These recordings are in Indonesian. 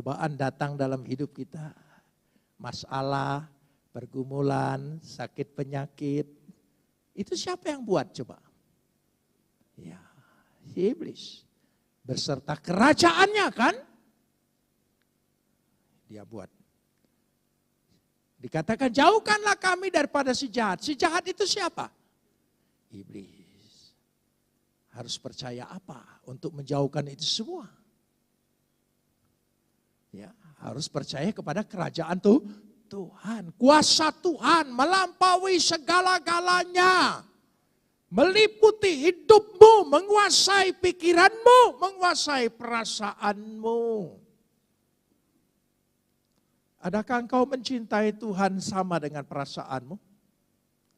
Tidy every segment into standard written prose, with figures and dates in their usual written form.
cobaan datang dalam hidup kita, masalah, pergumulan, sakit penyakit, itu siapa yang buat coba? Ya, si iblis. Berserta kerajaannya kan? Dia buat. Dikatakan jauhkanlah kami daripada si jahat. Si jahat itu siapa? Iblis. Harus percaya apa untuk menjauhkan itu semua? Ya, harus percaya kepada kerajaan Tuhan. Kuasa Tuhan melampaui segala-galanya. Meliputi hidupmu, menguasai pikiranmu, menguasai perasaanmu. Adakah engkau mencintai Tuhan sama dengan perasaanmu?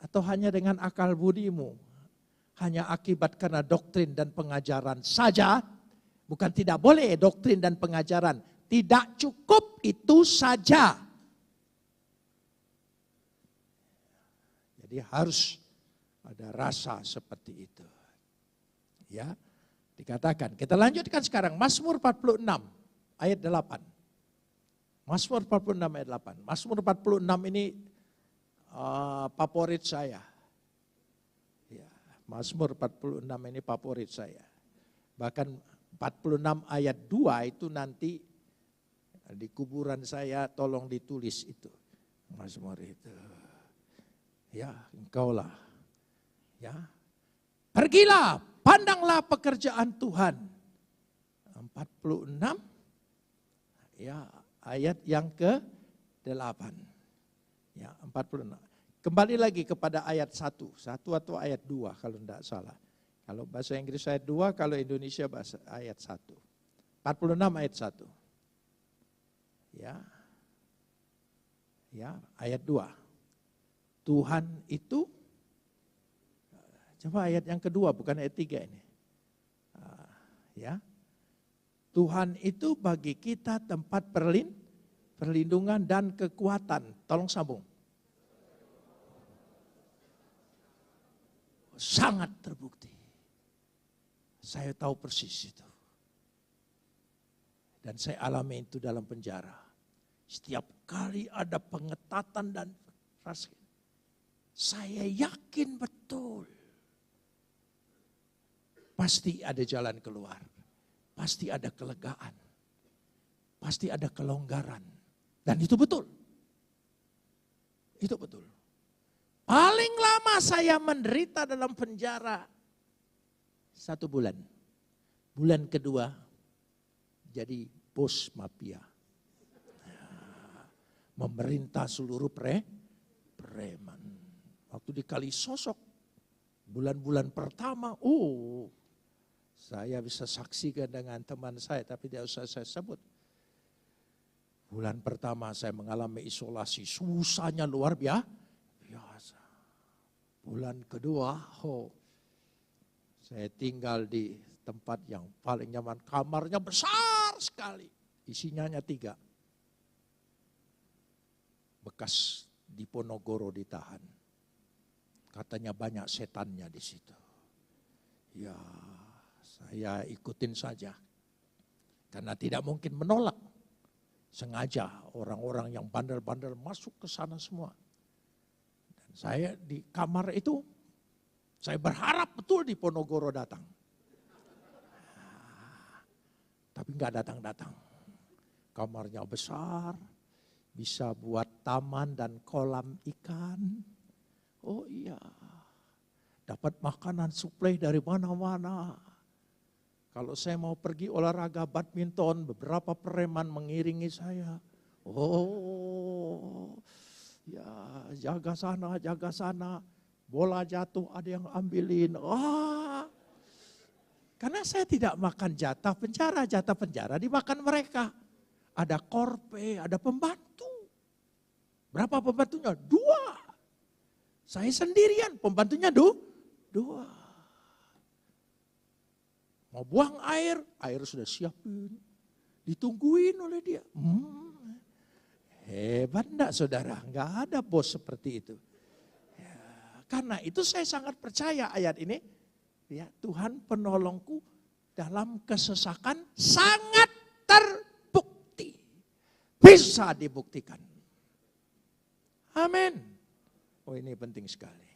Atau hanya dengan akal budimu? Hanya akibat karena doktrin dan pengajaran saja? Bukan tidak boleh doktrin dan pengajaran. Tidak cukup itu saja. Jadi harus ada rasa seperti itu. Ya, dikatakan. Kita lanjutkan sekarang Mazmur 46 ayat 8. Mazmur 46 ayat 8. Mazmur 46 ini favorit saya. Ya, Mazmur 46 ini favorit saya. Bahkan 46 ayat 2 itu nanti di kuburan saya tolong ditulis itu. Mazmur itu. Ya, engkaulah. Ya. Pergilah, pandanglah pekerjaan Tuhan. 46 ya, ayat yang ke-8. Ya, 46. Kembali lagi kepada ayat 1 atau ayat 2 kalau tidak salah. Kalau bahasa Inggris ayat 2, kalau Indonesia bahasa ayat 1. 46 ayat 1. Ya. Ya, ayat 2. Tuhan itu, coba ayat yang kedua bukan ayat 3 ini. Ya. Tuhan itu bagi kita tempat perlindungan dan kekuatan. Tolong sambung. Sangat terbukti. Saya tahu persis itu. Dan saya alami itu dalam penjara. Setiap kali ada pengetatan dan rasa, saya yakin betul. Pasti ada jalan keluar. Pasti ada kelegaan. Pasti ada kelonggaran. Dan itu betul. Itu betul. Paling lama saya menderita dalam penjara 1 bulan. Bulan kedua jadi bos mafia. Memerintah seluruh preman. Waktu di Kalisosok, bulan-bulan pertama, saya bisa saksikan dengan teman saya, tapi tidak usah saya sebut. Bulan pertama saya mengalami isolasi, susahnya luar biasa. Bulan kedua, saya tinggal di tempat yang paling nyaman, kamarnya besar sekali, isinya hanya 3. Bekas Diponegoro ditahan. Katanya banyak setannya di situ. Ya, saya ikutin saja. Karena tidak mungkin menolak. Sengaja orang-orang yang bandel-bandel masuk ke sana semua. Dan saya di kamar itu, saya berharap betul Diponegoro datang. Tapi enggak datang-datang. Kamarnya besar, bisa buat taman dan kolam ikan. Oh iya, dapat makanan suplai dari mana-mana. Kalau saya mau pergi olahraga badminton, beberapa preman mengiringi saya. Oh, ya jaga sana. Bola jatuh ada yang ambilin. Karena saya tidak makan jatah penjara dimakan mereka. Ada korpe, ada pembantu. Berapa pembantunya? 2. Saya sendirian, pembantunya 2. Mau buang air sudah siapin. Ditungguin oleh dia. Hebat enggak saudara? Enggak ada bos seperti itu. Ya, karena itu saya sangat percaya ayat ini. Ya, Tuhan penolongku dalam kesesakan sangat terbukti. bisa dibuktikan. Amin. Oh, ini penting sekali.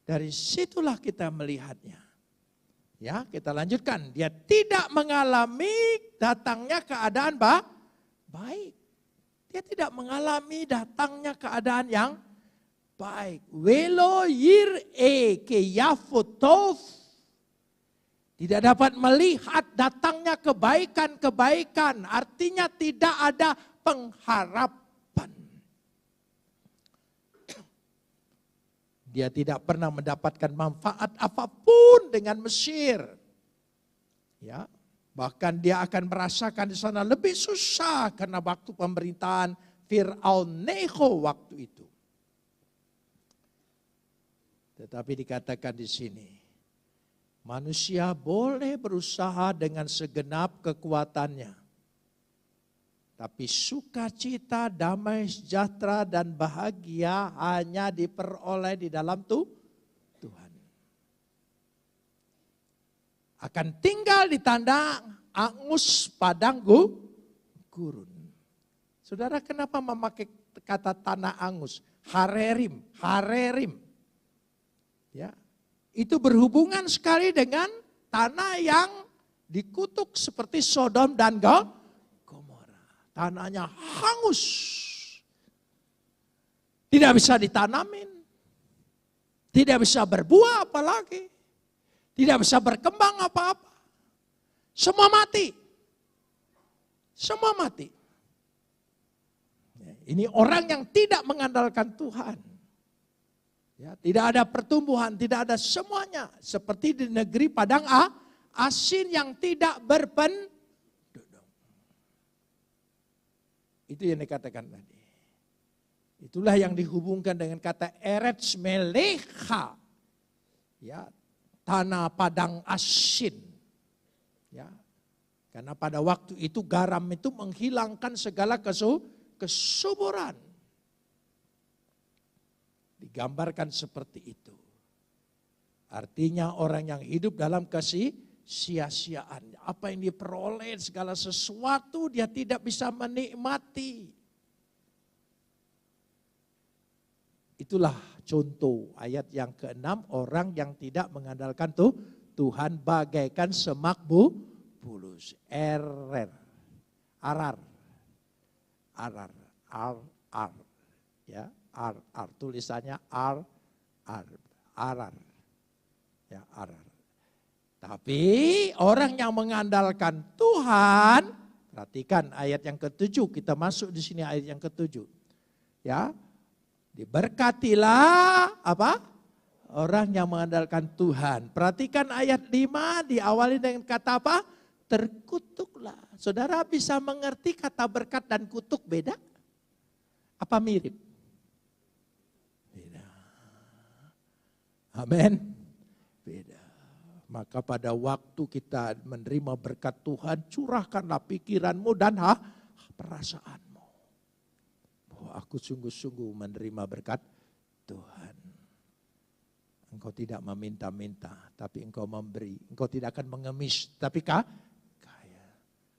Dari situlah kita melihatnya. Ya, kita lanjutkan. Dia tidak mengalami datangnya keadaan baik. Dia tidak mengalami datangnya keadaan yang baik. Welo yir ke yafotov. Tidak dapat melihat datangnya kebaikan-kebaikan. Artinya tidak ada pengharapan. Dia tidak pernah mendapatkan manfaat apapun dengan Mesir. Ya, bahkan dia akan merasakan di sana lebih susah karena waktu pemerintahan Fir'aun Necho waktu itu. Tetapi dikatakan di sini, manusia boleh berusaha dengan segenap kekuatannya. Tapi sukacita, damai, sejahtera, dan bahagia hanya diperoleh di dalam Tuhan. Akan tinggal di tanda angus padang gurun. Saudara, kenapa memakai kata tanah angus? Harerim. Ya, itu berhubungan sekali dengan tanah yang dikutuk seperti Sodom dan Gomora. Tanahnya hangus. Tidak bisa ditanamin. Tidak bisa berbuah apalagi. Tidak bisa berkembang apa-apa. Semua mati. Semua mati. Ini orang yang tidak mengandalkan Tuhan. Ya, tidak ada pertumbuhan, tidak ada semuanya. Seperti di negeri padang asin yang tidak berpenduduk. Itu yang dikatakan tadi. Itulah yang dihubungkan dengan kata Eretz Melecha. Ya, tanah padang asin. Ya. Karena pada waktu itu garam itu menghilangkan segala kesuburan. Digambarkan seperti itu. Artinya orang yang hidup dalam sia-siaan. Apa yang diperoleh segala sesuatu dia tidak bisa menikmati. Itulah contoh ayat yang ke-6, orang yang tidak mengandalkan Tuhan bagaikan semak bulus. Arar. Ya, tulisannya arar. Ya, arar. Tapi orang yang mengandalkan Tuhan, perhatikan ayat yang ke-7, kita masuk di sini ayat yang ke-7. Ya. Diberkatilah apa? Orang yang mengandalkan Tuhan. Perhatikan ayat 5 diawali dengan kata apa? Terkutuklah. Saudara bisa mengerti kata berkat dan kutuk beda? Apa mirip? Beda. Amin. Beda. Maka pada waktu kita menerima berkat Tuhan, curahkanlah pikiranmu dan perasaanmu. Bahwa aku sungguh-sungguh menerima berkat Tuhan. Engkau tidak meminta-minta, tapi engkau memberi. Engkau tidak akan mengemis, tapi kaya.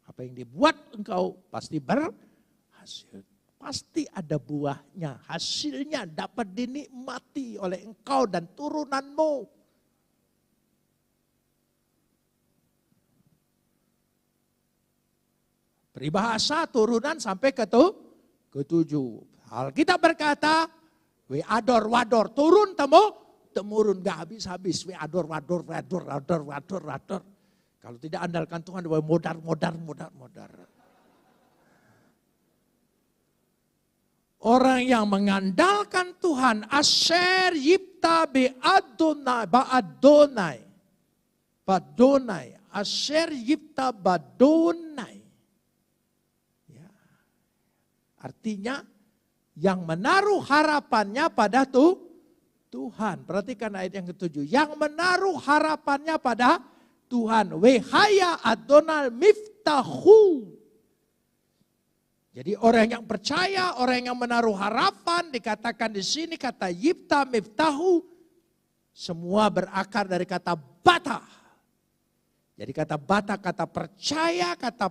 Apa yang dibuat engkau pasti berhasil. Pasti ada buahnya, hasilnya dapat dinikmati oleh engkau dan turunanmu. Peribahasa turunan sampai ke-7. Alkitab berkata, we ador wador, turun temurun, gak habis-habis. We ador wador. Kalau tidak andalkan Tuhan, we modar. Orang yang mengandalkan Tuhan, asher yipta ba'adonai. Asher yipta badonai. Artinya yang menaruh harapannya pada Tuhan. Perhatikan ayat yang ke-7. Yang menaruh harapannya pada Tuhan. Wehaya Adonal miftahu. Jadi orang yang percaya, orang yang menaruh harapan, dikatakan di sini kata yipta miftahu. Semua berakar dari kata bata. Jadi kata bata, kata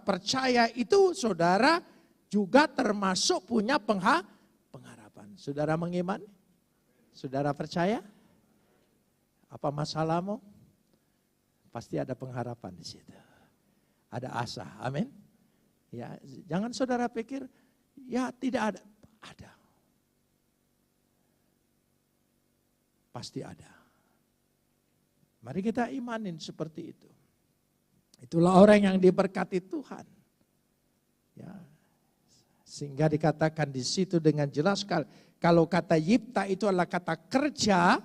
percaya itu saudara, juga termasuk punya pengharapan. Saudara mengimani? Saudara percaya? Apa masalahmu? Pasti ada pengharapan di situ. Ada asa, amin. Ya, jangan saudara pikir ya tidak ada. Ada. Pasti ada. Mari kita imanin seperti itu. Itulah orang yang diberkati Tuhan. Ya. Sehingga dikatakan di situ dengan jelas kalau kata yipta itu adalah kata kerja,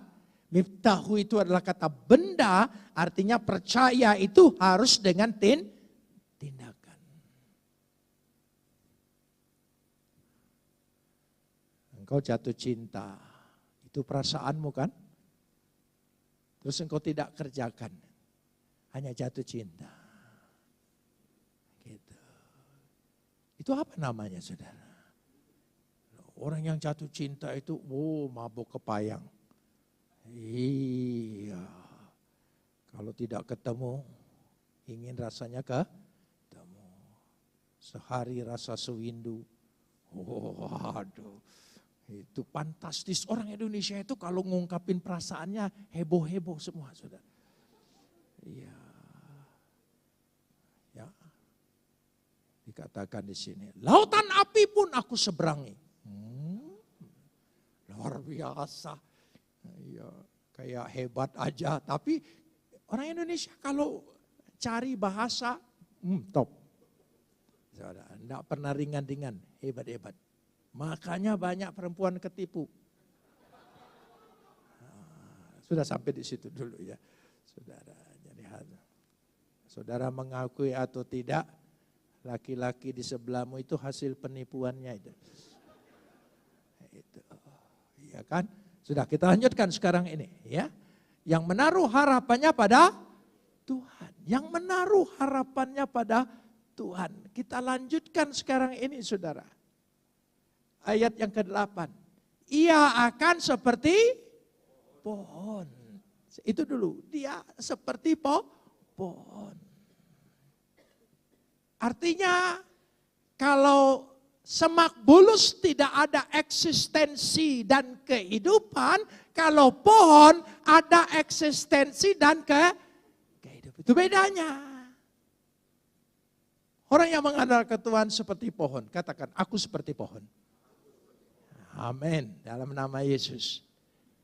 miftahu itu adalah kata benda, artinya percaya itu harus dengan tindakan. Engkau jatuh cinta, itu perasaanmu kan? Terus engkau tidak kerjakan, hanya jatuh cinta. Gitu. Itu apa namanya saudara? Orang yang jatuh cinta itu, mabuk kepayang. Iya, kalau tidak ketemu, ingin rasanya ketemu. Sehari rasa sewindu. Waduh. Itu fantastis. Orang Indonesia itu kalau ngungkapin perasaannya heboh-heboh semua, saudara. Iya. Ya. Dikatakan di sini, lautan api pun aku seberangi. Luar biasa. Iya, kayak hebat aja. Tapi orang Indonesia kalau cari bahasa, top. Saudara, enggak pernah ringan-ringan, hebat-hebat. Makanya banyak perempuan ketipu. Sudah sampai di situ dulu ya, saudara. Jadi saudara mengakui atau tidak, laki-laki di sebelahmu itu hasil penipuannya itu. Itu, ya kan? Sudah kita lanjutkan sekarang ini, ya. Yang menaruh harapannya pada Tuhan, yang menaruh harapannya pada Tuhan. Kita lanjutkan sekarang ini, saudara. Ayat yang ke-8. Ia akan seperti pohon. Itu dulu. Dia seperti pohon. Artinya kalau semak bulus tidak ada eksistensi dan kehidupan. Kalau pohon ada eksistensi dan kehidupan. Itu bedanya. Orang yang mengandalkan Tuhan seperti pohon. Katakan, aku seperti pohon. Amin. Dalam nama Yesus.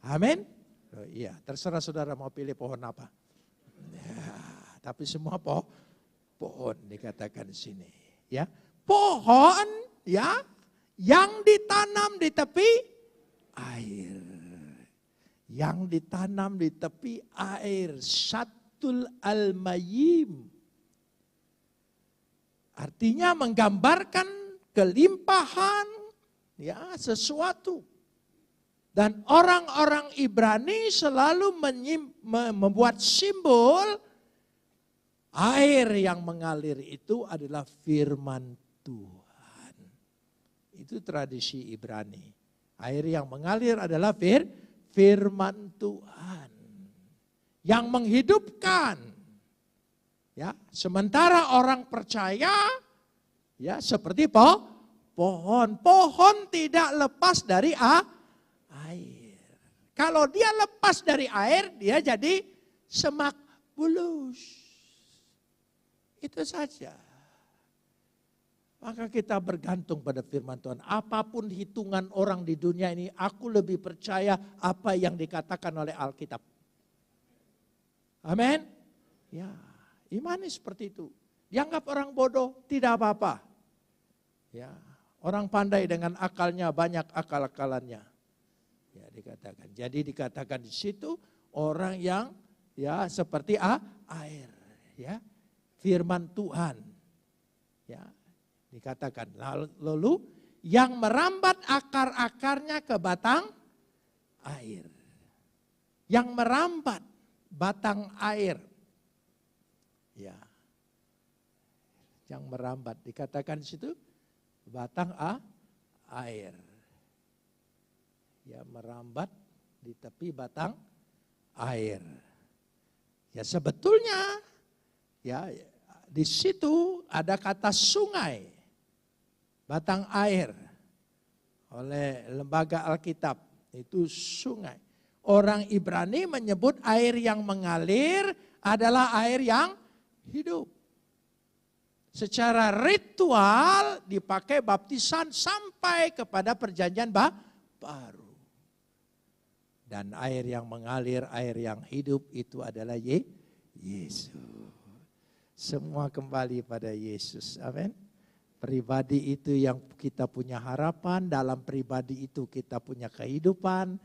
Amin. Oh, iya, terserah saudara mau pilih pohon apa. Ya, tapi semua pohon dikatakan di sini. Ya, pohon ya yang ditanam di tepi air. Yang ditanam di tepi air. Syatul al-mayyim. Artinya menggambarkan kelimpahan. Ya, sesuatu. Dan orang-orang Ibrani selalu membuat simbol air yang mengalir itu adalah firman Tuhan. Itu tradisi Ibrani. Air yang mengalir adalah firman Tuhan. Yang menghidupkan. Ya, sementara orang percaya ya seperti pohon. Pohon tidak lepas dari air. Kalau dia lepas dari air, dia jadi semak bulus. Itu saja. Maka kita bergantung pada firman Tuhan. Apapun hitungan orang di dunia ini, aku lebih percaya apa yang dikatakan oleh Alkitab. Amin. Ya, imani seperti itu. Dianggap orang bodoh, tidak apa-apa. Ya. Orang pandai dengan akalnya, banyak akal-akalannya. Ya, dikatakan. Jadi dikatakan di situ orang yang ya seperti air, ya. Firman Tuhan. Ya, dikatakan. Lalu yang merambat akar-akarnya ke batang air. Yang merambat batang air. Ya. Yang merambat dikatakan di situ batang air. Ya, merambat di tepi batang air. Ya, sebetulnya ya di situ ada kata sungai. batang air oleh lembaga Alkitab itu sungai. Orang Ibrani menyebut air yang mengalir adalah air yang hidup. Secara ritual dipakai baptisan sampai kepada perjanjian baru. Dan air yang mengalir, air yang hidup itu adalah Yesus. Semua kembali pada Yesus. Amin. Pribadi itu yang kita punya harapan, dalam pribadi itu kita punya kehidupan.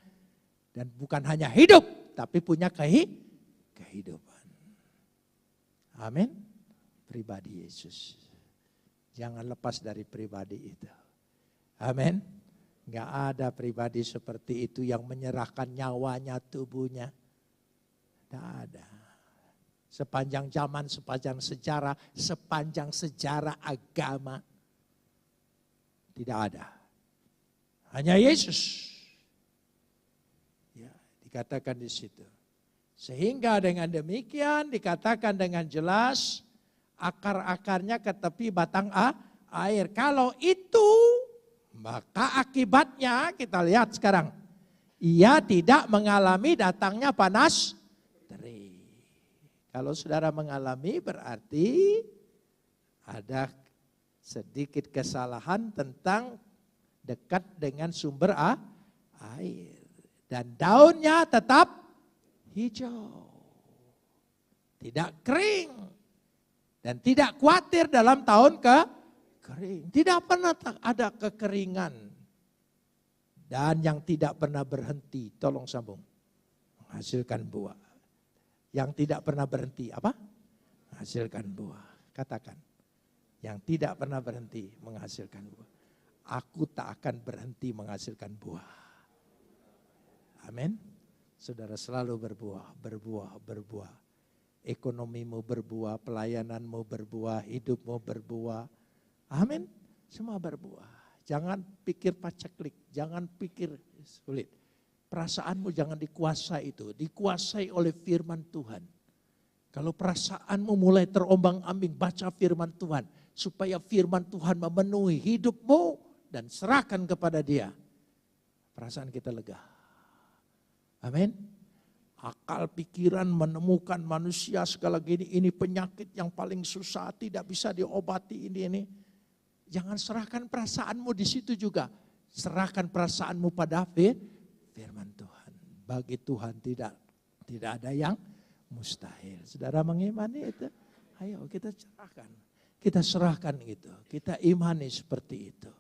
Dan bukan hanya hidup, tapi punya kehidupan. Amin. Pribadi Yesus. Jangan lepas dari pribadi itu. Amin. Enggak ada pribadi seperti itu yang menyerahkan nyawanya, tubuhnya. Tidak ada. Sepanjang zaman, sepanjang sejarah agama. Tidak ada. Hanya Yesus. Ya, dikatakan di situ. Sehingga dengan demikian dikatakan dengan jelas akar-akarnya ke tepi batang air. Kalau itu maka akibatnya kita lihat sekarang. Ia tidak mengalami datangnya panas terik. Kalau saudara mengalami berarti ada sedikit kesalahan tentang dekat dengan sumber air. Dan daunnya tetap hijau. Tidak kering. Dan tidak khawatir dalam tahun kering. Tidak pernah ada kekeringan. Dan yang tidak pernah berhenti, tolong sambung, menghasilkan buah. Yang tidak pernah berhenti, apa? Menghasilkan buah. Katakan, yang tidak pernah berhenti menghasilkan buah. Aku tak akan berhenti menghasilkan buah. Amin. Saudara selalu berbuah. Ekonomimu berbuah, pelayananmu berbuah, hidupmu berbuah. Amin. Semua berbuah. Jangan pikir paceklik, jangan pikir sulit. Perasaanmu jangan dikuasai itu, dikuasai oleh firman Tuhan. Kalau perasaanmu mulai terombang-ambing, baca firman Tuhan. Supaya firman Tuhan memenuhi hidupmu dan serahkan kepada Dia. Perasaan kita lega. Amin. Akal pikiran menemukan manusia segala gini, ini penyakit yang paling susah, tidak bisa diobati ini. Jangan serahkan perasaanmu di situ juga. Serahkan perasaanmu pada firman Tuhan. Bagi Tuhan tidak ada yang mustahil. Saudara mengimani itu? Ayo kita serahkan. Kita serahkan itu. Kita imani seperti itu.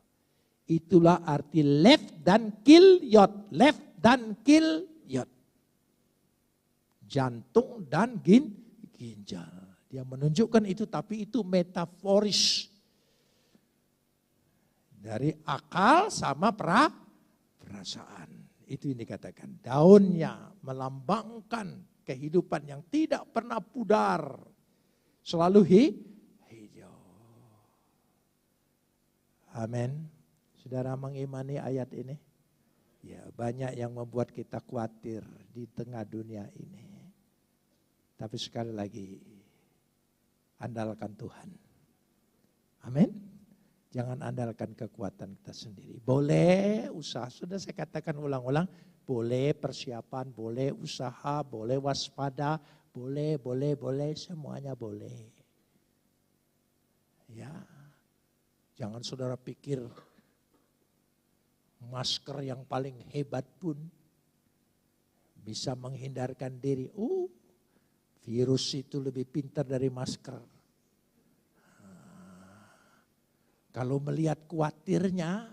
Itulah arti left dan kill yot. Left dan kill yot. Jantung dan ginjal. Dia menunjukkan itu, tapi itu metaforis. Dari akal sama perasaan. Itu yang dikatakan. Daunnya melambangkan kehidupan yang tidak pernah pudar. Selalu hijau. Amin. Saudara mengimani ayat ini? Ya, banyak yang membuat kita khawatir di tengah dunia ini. Tapi sekali lagi, andalkan Tuhan. Amin. Jangan andalkan kekuatan kita sendiri. Boleh usaha, sudah saya katakan ulang-ulang. Boleh persiapan, boleh usaha, boleh waspada, boleh, semuanya boleh. Ya, jangan saudara pikir masker yang paling hebat pun bisa menghindarkan diri. Virus itu lebih pintar dari masker. Kalau melihat khawatirnya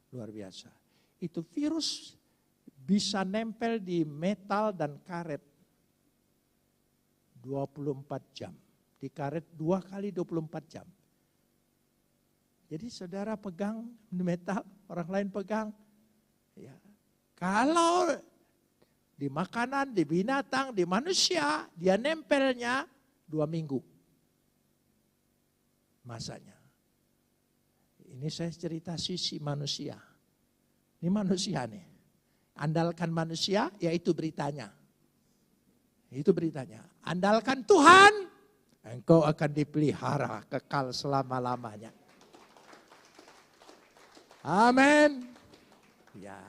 luar biasa. Itu virus bisa nempel di metal dan karet 24 jam. Di karet 2 kali 24 jam. Jadi saudara pegang metal, orang lain pegang. Ya. Kalau di makanan, di binatang, di manusia, dia nempelnya 2 minggu. Masanya. Ini saya cerita sisi manusia. Ini manusia nih. Andalkan manusia, yaitu beritanya. Itu beritanya. Andalkan Tuhan, Engkau akan dipelihara kekal selama-lamanya. Amin. Ya,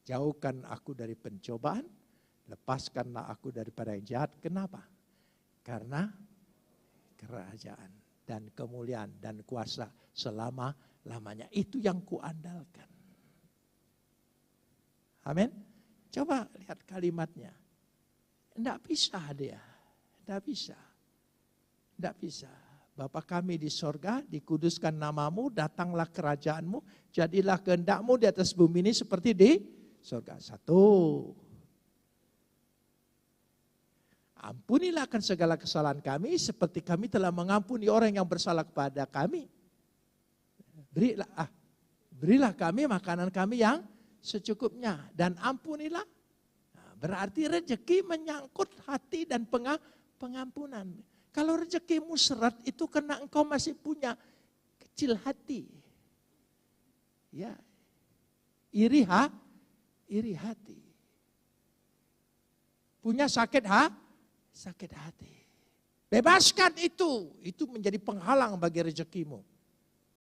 jauhkan aku dari pencobaan, lepaskanlah aku daripada yang jahat. Kenapa? Karena kerajaan dan kemuliaan dan kuasa selama-lamanya. Itu yang kuandalkan. Amin. Coba lihat kalimatnya. Tidak bisa dia. Tidak bisa. Tidak bisa. Bapa kami di sorga, dikuduskan namamu, datanglah kerajaanmu, jadilah kehendakmu di atas bumi ini seperti di sorga. 1. Ampunilah akan segala kesalahan kami, seperti kami telah mengampuni orang yang bersalah kepada kami. Berilah kami makanan kami yang secukupnya, dan ampunilah. Nah, berarti rezeki menyangkut hati dan pengampunan. Kalau rezekimu seret itu karena engkau masih punya kecil hati. Ya. Iri hati. Punya sakit hati. Bebaskan itu menjadi penghalang bagi rezekimu.